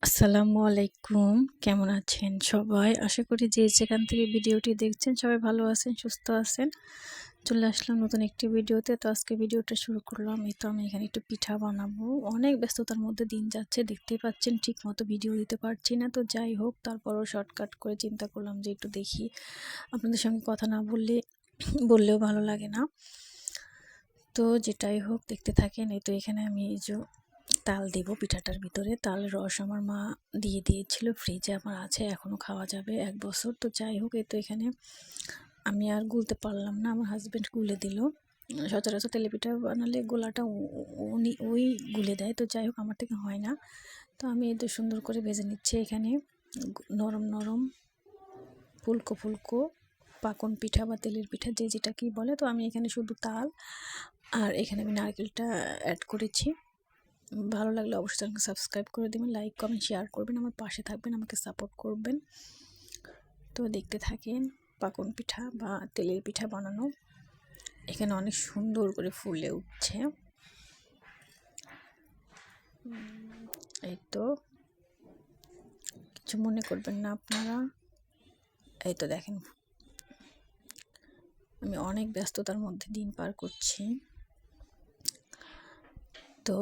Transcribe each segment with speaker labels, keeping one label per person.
Speaker 1: আসসালামু আলাইকুম। কেমন আছেন সবাই? আশা করি যে যেখান থেকে ভিডিওটি দেখছেন সবাই ভালো আছেন, সুস্থ আছেন। চলে আসলাম নতুন একটি ভিডিওতে। তো আজকে ভিডিওটা শুরু করলাম। এই তো আমি এখানে একটু পিঠা বানাবো। অনেক ব্যস্ততার মধ্যে দিন যাচ্ছে, দেখতেই পাচ্ছেন ঠিকমতো ভিডিও দিতে পারছি না। তো যাই হোক, তারপরও শর্টকাট করে চিন্তা করলাম যে একটু দেখি। আপনাদের সঙ্গে কথা না বললেও ভালো লাগে না। তো যেটাই হোক দেখতে থাকেন। এই তো এখানে আমি এই যে তাল দেব পিঠাটার ভিতরে। তালের রস আমার মা দিয়ে দিয়েছিল, ফ্রিজে আমার আছে, এখনও খাওয়া যাবে 1 বছর। তো যাই হোক, এই তো এখানে আমি আর গুলতে পারলাম না, আমার হাজব্যান্ড গুলে দিল। সচরাচর তেলেপিঠা বানালে গোলাটা উনি ওই গুলে দেয়। তো যাই হোক, আমার থেকে হয় না। তো আমি এই তো সুন্দর করে ভেজে নিচ্ছি এখানে নরম নরম ফুলকো ফুলকো পাকন পিঠা বা তেলের পিঠা, যে যেটা কি বলে। তো আমি এখানে শুধু তাল আর এখানে আমি নারকেলটা অ্যাড করেছি। ভালো লাগলে অবশ্যই চ্যানেলকে সাবস্ক্রাইব করে দেবেন, লাইক কমেন্ট শেয়ার করবেন, আমার পাশে থাকবেন, আমাকে সাপোর্ট করবেন। তো দেখতে থাকেন পাকন পিঠা বা তেলের পিঠা বানানো। এখানে অনেক সুন্দর করে ফুলে উঠছে। এই তো, কিছু মনে করবেন না আপনারা। এই তো দেখেন, আমি অনেক ব্যস্ততার মধ্যে দিন পার করছি। তো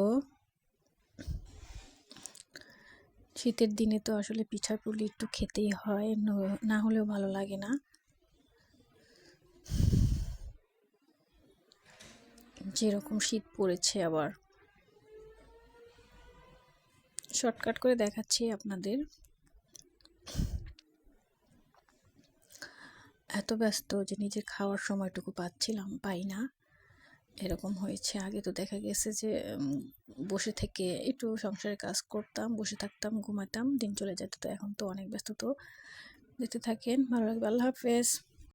Speaker 1: শীতের দিনে তো আসলে পিঠাপুলি একটু খেতেই হয়, না হলেও ভালো লাগে না। যেরকম শীত পড়েছে, আবার শর্টকাট করে দেখাচ্ছি আপনাদের। এত ব্যস্ত যে নিজের খাওয়ার সময়টুকু পাই না, এরকম হয়েছে। আগে তো দেখা গেছে যে বসে থেকে একটু সংসারের কাজ করতাম, বসে থাকতাম, ঘুমাতাম, দিন চলে যেত। তো এখন তো অনেক ব্যস্ত। তো দেখতে থাকেন, ভালো লাগবে। আল্লাহ হাফেজ।